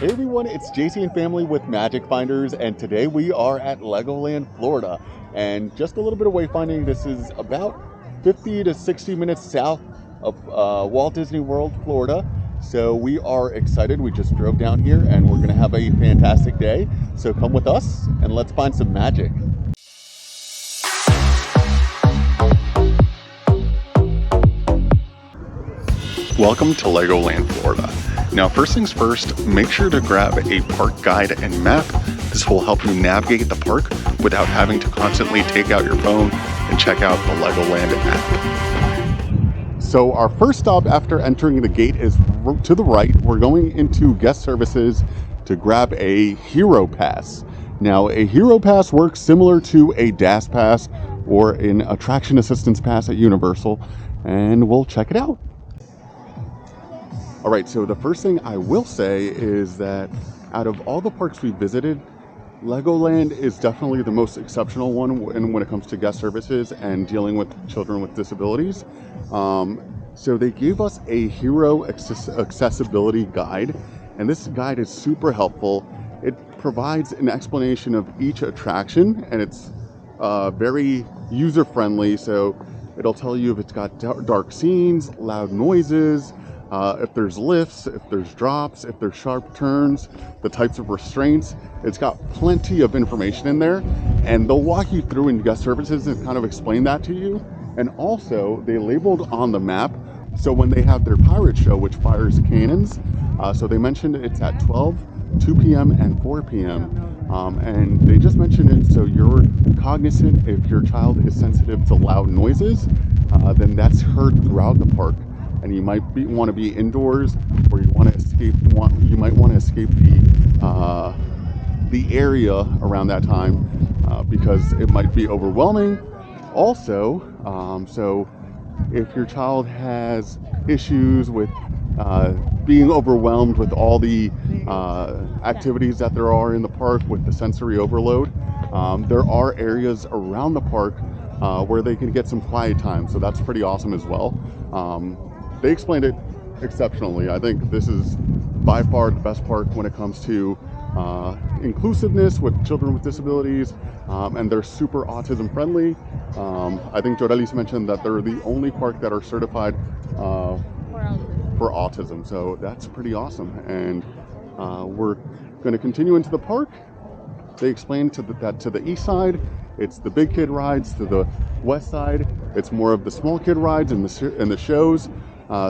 Hey everyone, it's JC and family with Magic Finders, and today we are at Legoland Florida. And just a little bit of wayfinding, this is about 50 to 60 minutes south of Walt Disney World, Florida. So we are excited. We just drove down here and we're going to have a fantastic day. So come with us and let's find some magic. Welcome to Legoland Florida. Now, first things first, make sure to grab a park guide and map. This will help you navigate the park without having to constantly take out your phone and check out the Legoland app. So our first stop after entering the gate is to the right. We're going into guest services to grab a Hero Pass. Now, a Hero Pass works similar to a DAS Pass or an Attraction Assistance Pass at Universal, and we'll check it out. All right, so the first thing I will say is that out of all the parks we visited, Legoland is definitely the most exceptional one when it comes to guest services and dealing with children with disabilities. So they gave us a hero accessibility guide, and this guide is super helpful. It provides an explanation of each attraction, and it's very user-friendly. So it'll tell you if it's got dark scenes, loud noises, if there's lifts, if there's drops, if there's sharp turns, the types of restraints. It's got plenty of information in there, and they'll walk you through in guest services and kind of explain that to you. And also, they labeled on the map, so when they have their pirate show, which fires cannons, so they mentioned it's at 12, 2 p.m. and 4 p.m. And they just mentioned it so you're cognizant. If your child is sensitive to loud noises, then that's heard throughout the park. And you might want to be indoors, or you want to escape. You might want to escape the area around that time because it might be overwhelming. Also, so if your child has issues with being overwhelmed with all the activities that there are in the park with the sensory overload, there are areas around the park where they can get some quiet time. So that's pretty awesome as well. They explained it exceptionally. I think this is by far the best park when it comes to inclusiveness with children with disabilities, and they're super autism friendly. I think Jorelis mentioned that they're the only park that are certified for autism, so that's pretty awesome. And we're going to continue into the park. They explained that to the east side, it's the big kid rides. To the west side, it's more of the small kid rides and the shows.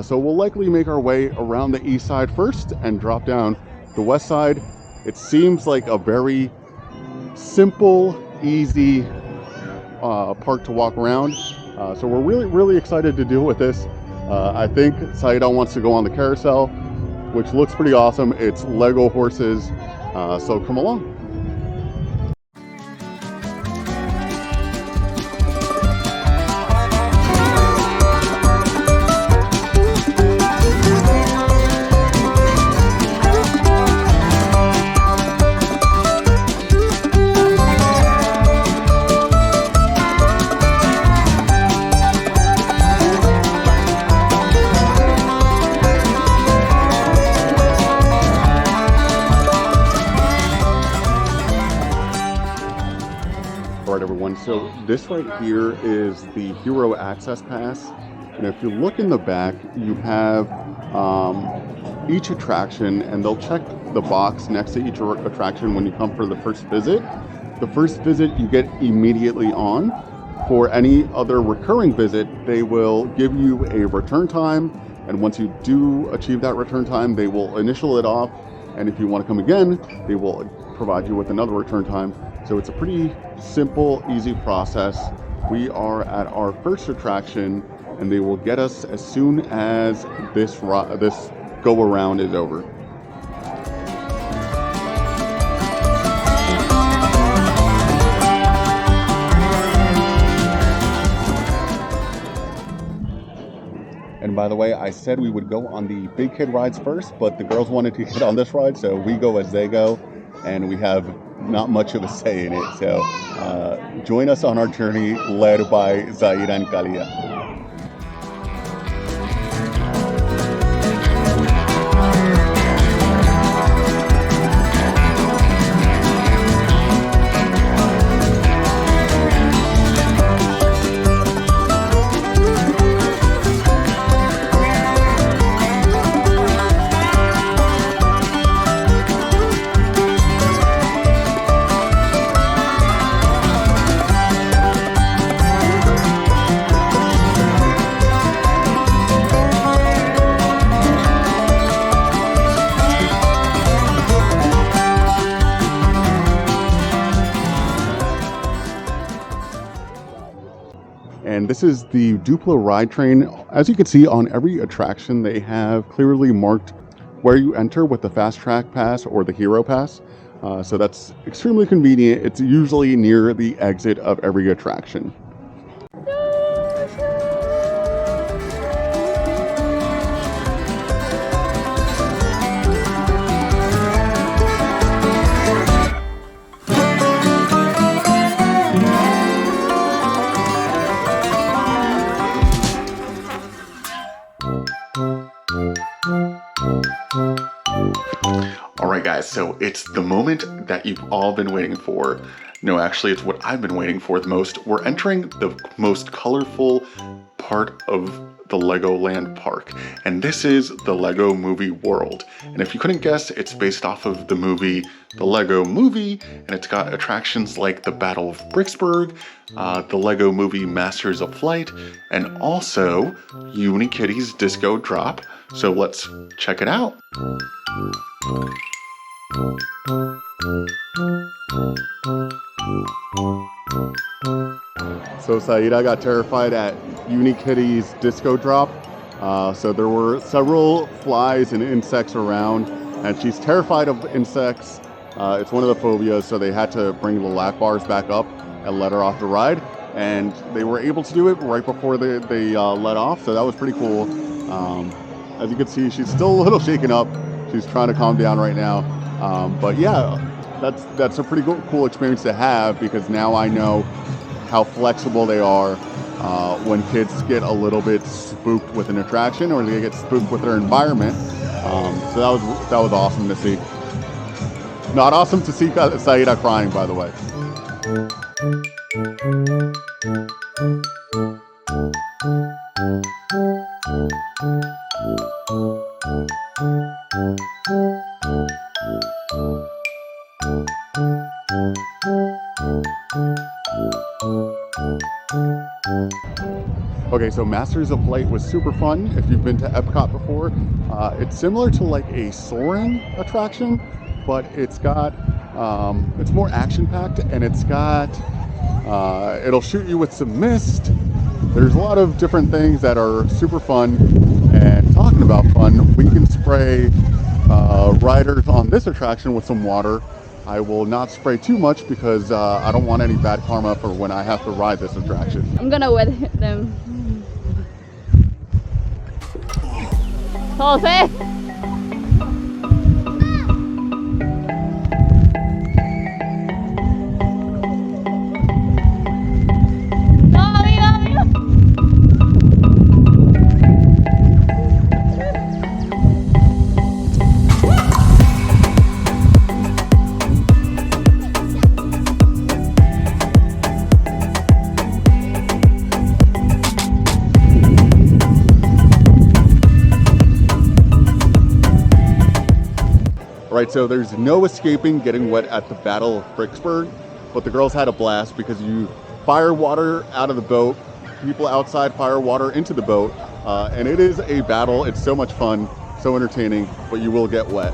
So we'll likely make our way around the east side first and drop down the west side. It seems like a very simple, easy park to walk around. So we're really excited to deal with this. I think Saida wants to go on the carousel, which looks pretty awesome. It's Lego horses, so come along. Alright everyone, so this right here is the Hero Access Pass, and if you look in the back, you have each attraction, and they'll check the box next to each attraction when you come for the first visit. The first visit you get immediately on. For any other recurring visit, they will give you a return time, and once you do achieve that return time, they will initial it off, and if you want to come again, they will provide you with another return time. So it's a pretty simple, easy process. We are at our first attraction, and they will get us as soon as this go around is over. And by the way, I said we would go on the big kid rides first, but the girls wanted to get on this ride, so we go as they go, and we have not much of a say in it. So join us on our journey led by Zaira and Kalia. And this is the Duplo ride train. As you can see, on every attraction, they have clearly marked where you enter with the fast track pass or the hero pass. So that's extremely convenient. It's usually near the exit of every attraction. Alright guys, so it's the moment that you've all been waiting for. No, actually it's what I've been waiting for the most. We're entering the most colorful part of the Legoland park, and this is the Lego Movie World. And if you couldn't guess, it's based off of the movie, the Lego Movie, and it's got attractions like the Battle of Bricksburg, the Lego Movie Masters of Flight, and also Unikitty's Disco Drop. So let's check it out. So Saida got terrified at Unikitty's Disco Drop. So there were several flies and insects around, and she's terrified of insects. It's one of the phobias, so they had to bring the lap bars back up and let her off the ride. And they were able to do it right before they let off, so that was pretty cool. As you can see, she's still a little shaken up. She's trying to calm down right now. But yeah, that's a pretty cool experience to have, because now I know how flexible they are when kids get a little bit spooked with an attraction or they get spooked with their environment. So that was awesome to see. Not awesome to see Saida crying, by the way. Okay, so Masters of Flight was super fun. If you've been to Epcot before, it's similar to like a soaring attraction, but it's got it's more action-packed, and it's got it'll shoot you with some mist. There's a lot of different things that are super fun. And talking about fun, we can spray riders on this attraction with some water. I will not spray too much because I don't want any bad karma for when I have to ride this attraction. I'm gonna wet them. Jose! Right, so there's no escaping getting wet at the Battle of Bricksburg, but the girls had a blast because you fire water out of the boat, people outside fire water into the boat, and it is a battle. It's so much fun, so entertaining, but you will get wet.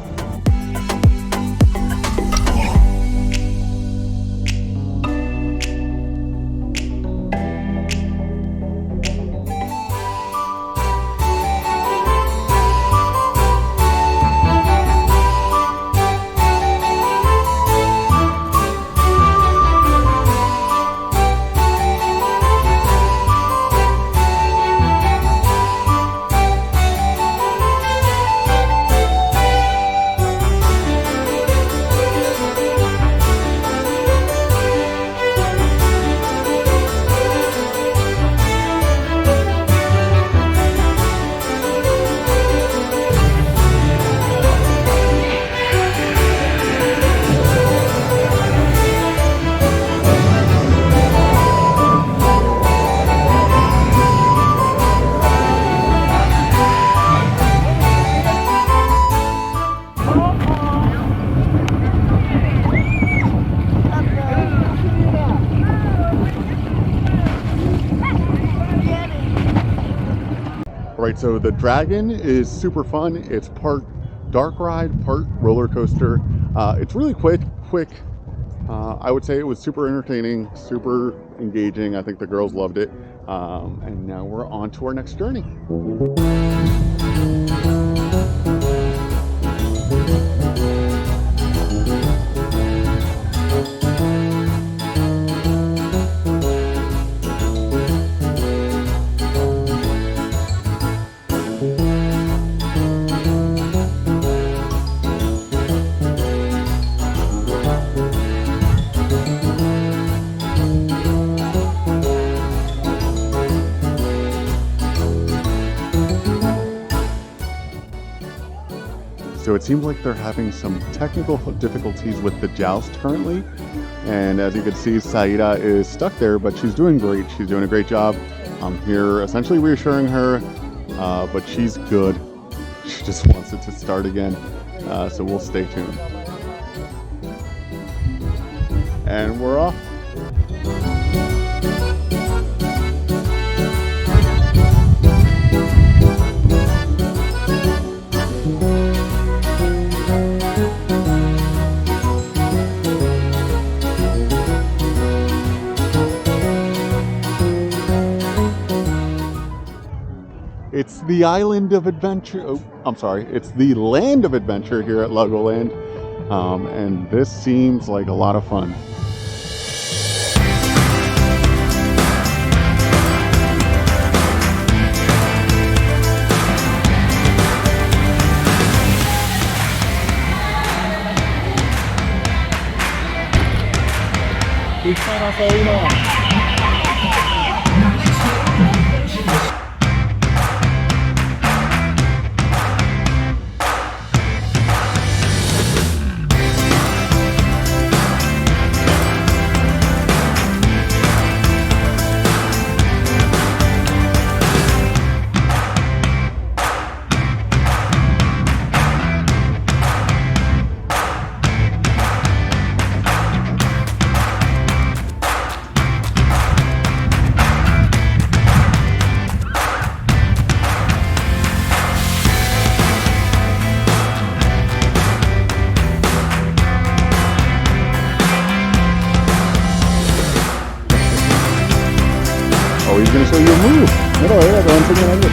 Right, so the Dragon is super fun. It's part dark ride, part roller coaster. It's really quick. I would say it was super entertaining, super engaging. I think the girls loved it. And now we're on to our next journey. So it seems like they're having some technical difficulties with the joust currently. And as you can see, Saida is stuck there, but she's doing great. She's doing a great job. I'm here essentially reassuring her, but she's good. She just wants it to start again. So we'll stay tuned. And we're off. It's the island of adventure. Oh, I'm sorry. It's the land of adventure here at Legoland. And this seems like a lot of fun. Oh, he's gonna show you a move. Mira, mira, te va a enseñar algo.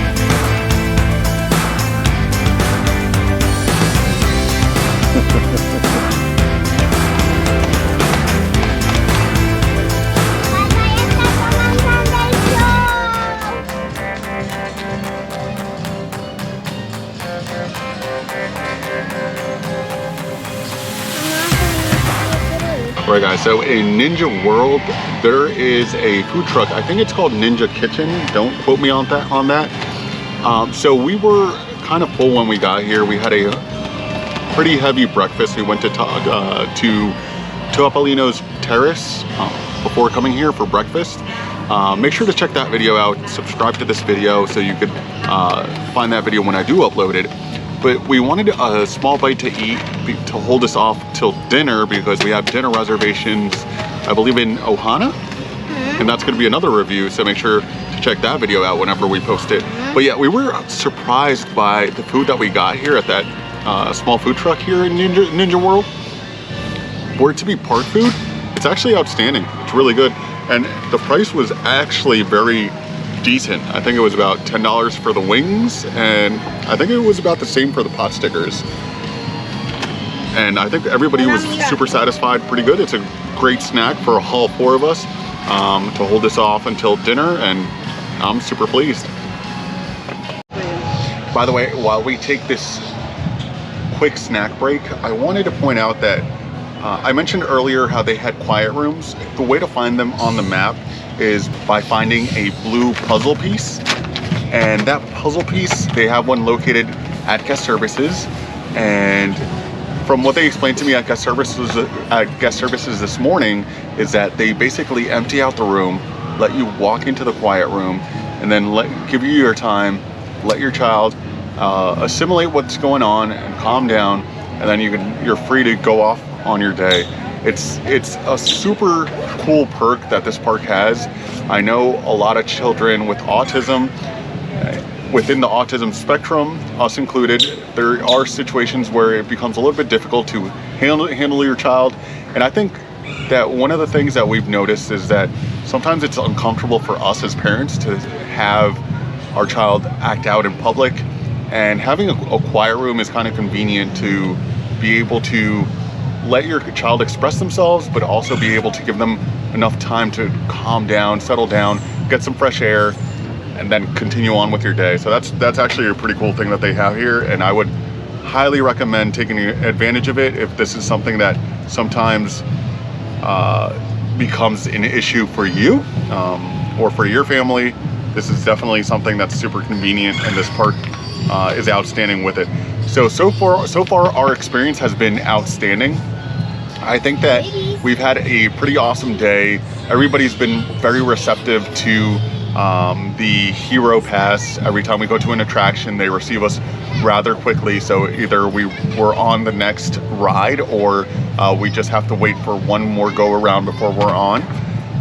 Right guys, so in Ninja World, there is a food truck. I think it's called Ninja Kitchen. Don't quote me on that. So we were kind of full when we got here. We had a pretty heavy breakfast. We went to Topolino's Terrace before coming here for breakfast. Make sure to check that video out. Subscribe to this video so you could find that video when I do upload it. But we wanted a small bite to eat to hold us off till dinner because we have dinner reservations, I believe, in Ohana. And that's going to be another review, so make sure to check that video out whenever we post it. But yeah, we were surprised by the food that we got here at that small food truck here in Ninja World. For it to be park food, it's actually outstanding. It's really good. And the price was actually very decent. I think it was about $10 for the wings, and I think it was about the same for the pot stickers. And I think everybody was super satisfied, pretty good. It's a great snack for all four of us to hold us off until dinner, and I'm super pleased. By the way, while we take this quick snack break, I wanted to point out that I mentioned earlier how they had quiet rooms. The way to find them on the map is by finding a blue puzzle piece. And that puzzle piece, they have one located at guest services. And from what they explained to me at guest services this morning, is that they basically empty out the room, let you walk into the quiet room, and then give you your time, let your child assimilate what's going on and calm down, and then you're free to go off on your day. It's a super cool perk that this park has. I know a lot of children with autism, within the autism spectrum, us included, there are situations where it becomes a little bit difficult to handle your child. And I think that one of the things that we've noticed is that sometimes it's uncomfortable for us as parents to have our child act out in public, and having a quiet room is kind of convenient to be able to let your child express themselves, but also be able to give them enough time to calm down, settle down, get some fresh air, and then continue on with your day. So that's actually a pretty cool thing that they have here, and I would highly recommend taking advantage of it if this is something that sometimes becomes an issue for you or for your family. This is definitely something that's super convenient, and this park is outstanding with it. So far our experience has been outstanding. I think that we've had a pretty awesome day. Everybody's been very receptive to the Hero Pass. Every time we go to an attraction, they receive us rather quickly. So either we're on the next ride, or we just have to wait for one more go around before we're on.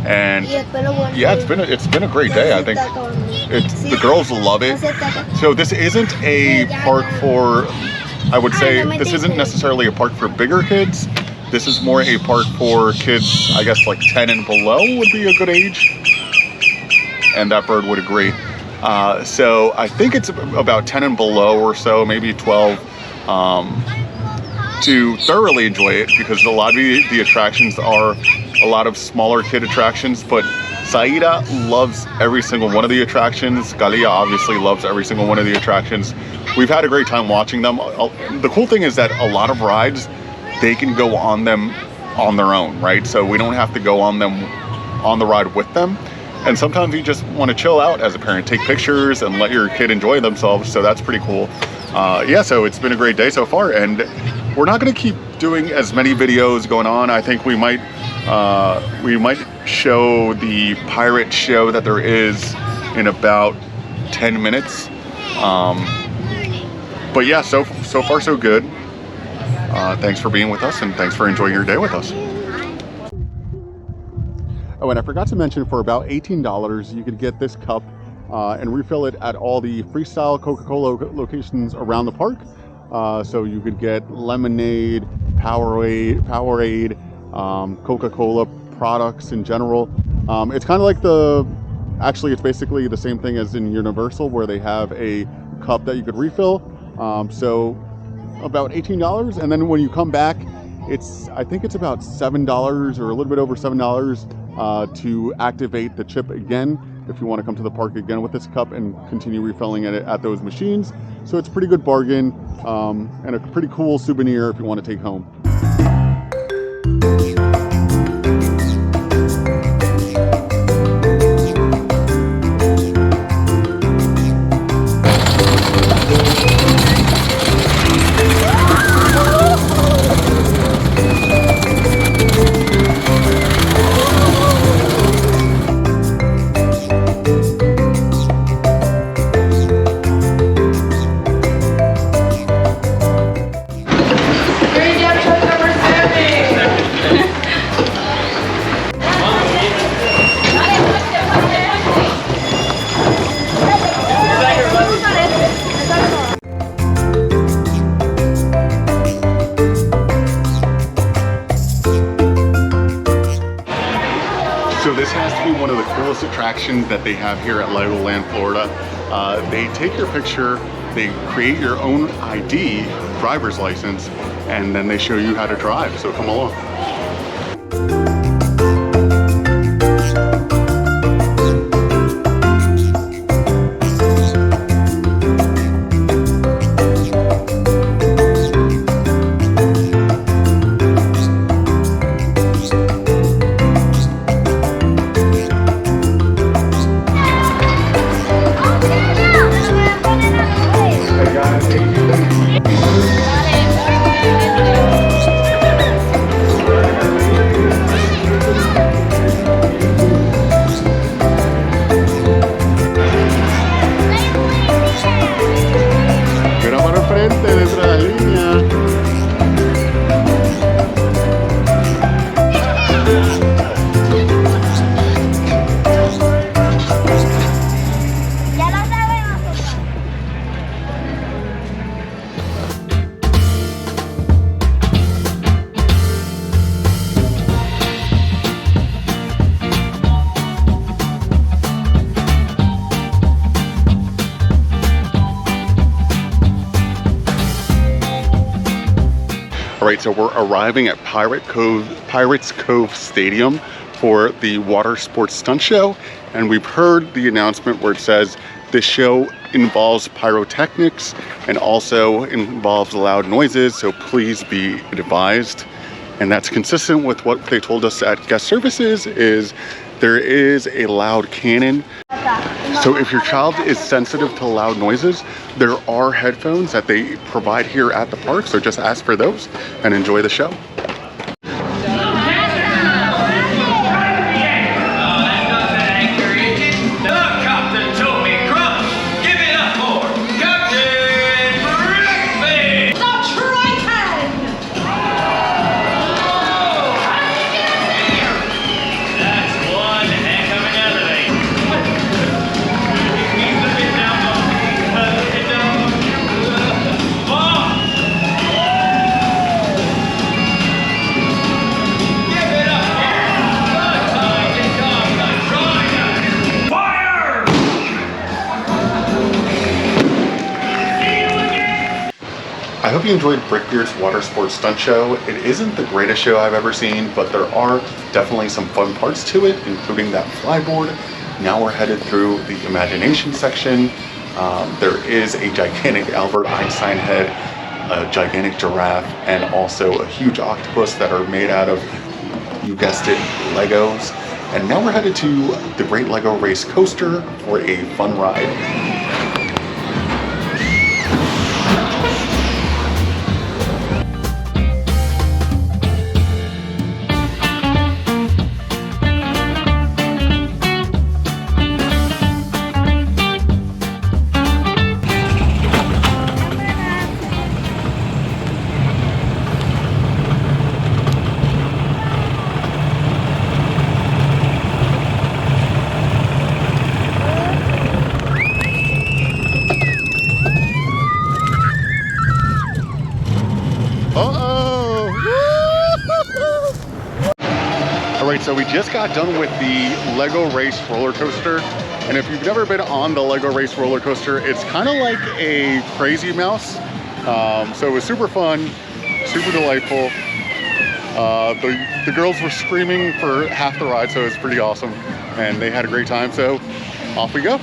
And yeah, it's been a great day. I think the girls love it. So this isn't a park for, I would say, this isn't necessarily a park for bigger kids. This is more a park for kids, I guess, like 10 and below would be a good age. And that bird would agree. So I think it's about 10 and below or so, maybe 12, to thoroughly enjoy it, because a lot of the attractions are a lot of smaller kid attractions, but Saida loves every single one of the attractions. Galia obviously loves every single one of the attractions. We've had a great time watching them. The cool thing is that a lot of rides, they can go on them on their own, right? So we don't have to go on them on the ride with them. And sometimes you just want to chill out as a parent, take pictures and let your kid enjoy themselves. So that's pretty cool. Yeah, so it's been a great day so far, and we're not going to keep doing as many videos going on. I think we might show the pirate show that there is in about 10 minutes. But yeah, so far so good. Thanks for being with us, and thanks for enjoying your day with us. Oh, and I forgot to mention, for about $18, you could get this cup and refill it at all the Freestyle Coca-Cola locations around the park. So you could get lemonade, Powerade, Coca-Cola products in general. It's kind of like actually it's basically the same thing as in Universal, where they have a cup that you could refill. So about $18, and then when you come back, I think it's about $7 or a little bit over $7 to activate the chip again, if you want to come to the park again with this cup and continue refilling it at those machines. So it's a pretty good bargain, and a pretty cool souvenir if you want to take home. So this has to be one of the coolest attractions that they have here at Legoland Florida. They take your picture, they create your own ID, driver's license, and then they show you how to drive. So come along. right, so we're arriving at Pirates Cove Stadium for the water sports stunt show, and we've heard the announcement where it says this show involves pyrotechnics and also involves loud noises, so please be advised. And that's consistent with what they told us at guest services, is there is a loud cannon. So if your child is sensitive to loud noises, there are headphones that they provide here at the park, so just ask for those and enjoy the show. I hope you enjoyed Brickbeard's water sports stunt show. It isn't the greatest show I've ever seen, but there are definitely some fun parts to it, including that flyboard. Now we're headed through the imagination section. There is a gigantic Albert Einstein head, a gigantic giraffe, and also a huge octopus that are made out of, you guessed it, Legos. And now we're headed to the Great Lego Race Coaster for a fun ride. Alright, so we just got done with the Lego Race roller coaster, and if you've never been on the Lego Race roller coaster, it's kind of like a Crazy Mouse. So it was super fun, super delightful. The girls were screaming for half the ride, so it was pretty awesome, and they had a great time, so off we go.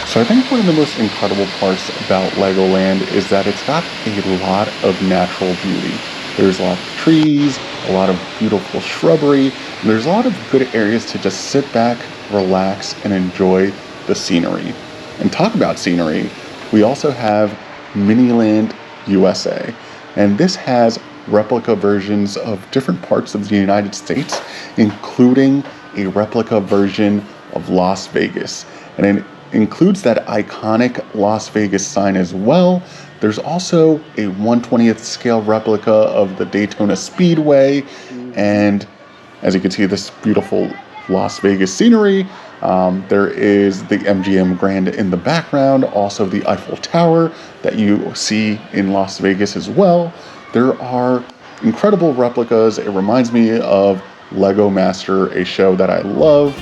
So I think one of the most incredible parts about Legoland is that it's got a lot of natural beauty. There's a lot of trees, a lot of beautiful shrubbery, and there's a lot of good areas to just sit back, relax, and enjoy the scenery. And talk about scenery, we also have Miniland USA, and this has replica versions of different parts of the United States, including a replica version of Las Vegas. And it includes that iconic Las Vegas sign as well. There's also a 1/20th scale replica of the Daytona Speedway, and as you can see, this beautiful Las Vegas scenery. There is the MGM Grand in the background, also the Eiffel Tower that you see in Las Vegas as well. There are incredible replicas. It reminds me of Lego Master, a show that I love.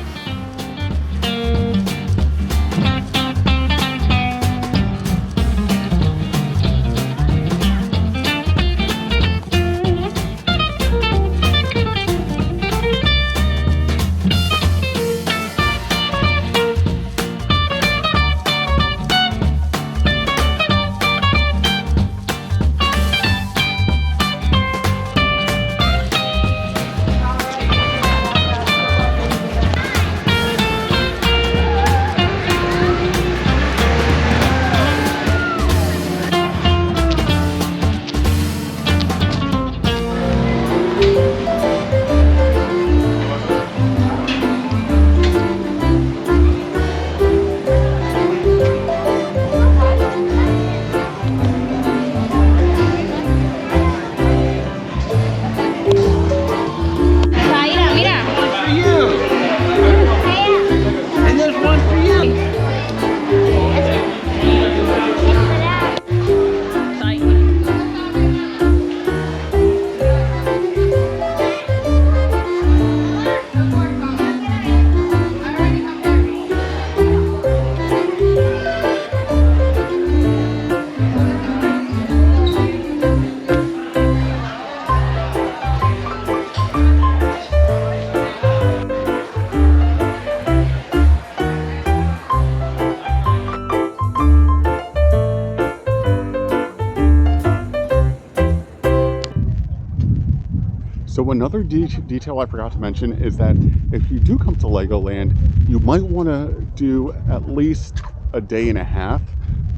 So another detail I forgot to mention is that if you do come to Legoland, you might want to do at least a day and a half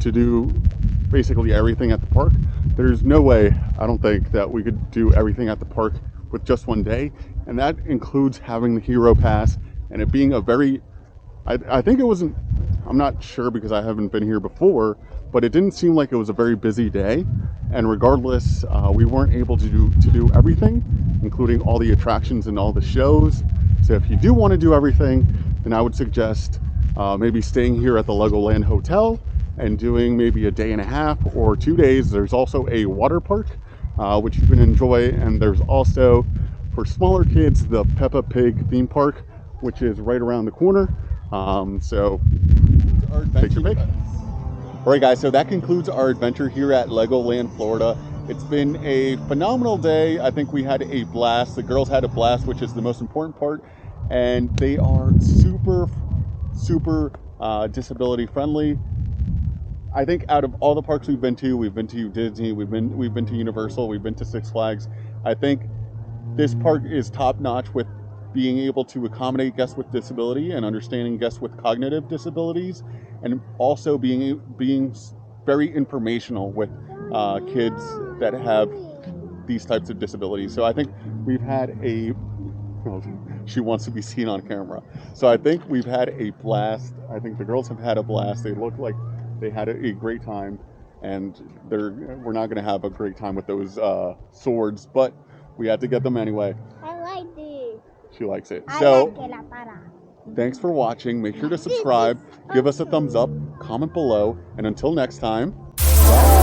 to do basically everything at the park. There's no way, I don't think, that we could do everything at the park with just one day, and that includes having the Hero Pass and it being a very, I think it wasn't, I'm not sure because I haven't been here before, but it didn't seem like it was a very busy day. And regardless, we weren't able to do everything, including all the attractions and all the shows. So if you do want to do everything, then I would suggest maybe staying here at the Legoland Hotel and doing maybe a day and a half or 2 days. There's also a water park, which you can enjoy. And there's also, for smaller kids, the Peppa Pig theme park, which is right around the corner. So take your pick. All right, guys, so that concludes our adventure here at Legoland Florida. It's been a phenomenal day. I think we had a blast. The girls had a blast, which is the most important part. And they are super disability friendly. I think out of all the parks we've been to Disney, we've been to Universal, we've been to Six Flags. I think this park is top notch with being able to accommodate guests with disability and understanding guests with cognitive disabilities, and also being very informational with kids that have these types of disabilities. So I think we've had she wants to be seen on camera. So I think we've had a blast. I think the girls have had a blast. They look like they had a great time, and we're not going to have a great time with those swords, but we had to get them anyway. I like this. She likes it. I So, like la para. thanks for watching. Make sure to subscribe, give us a thumbs up, comment below, and until next time, bye.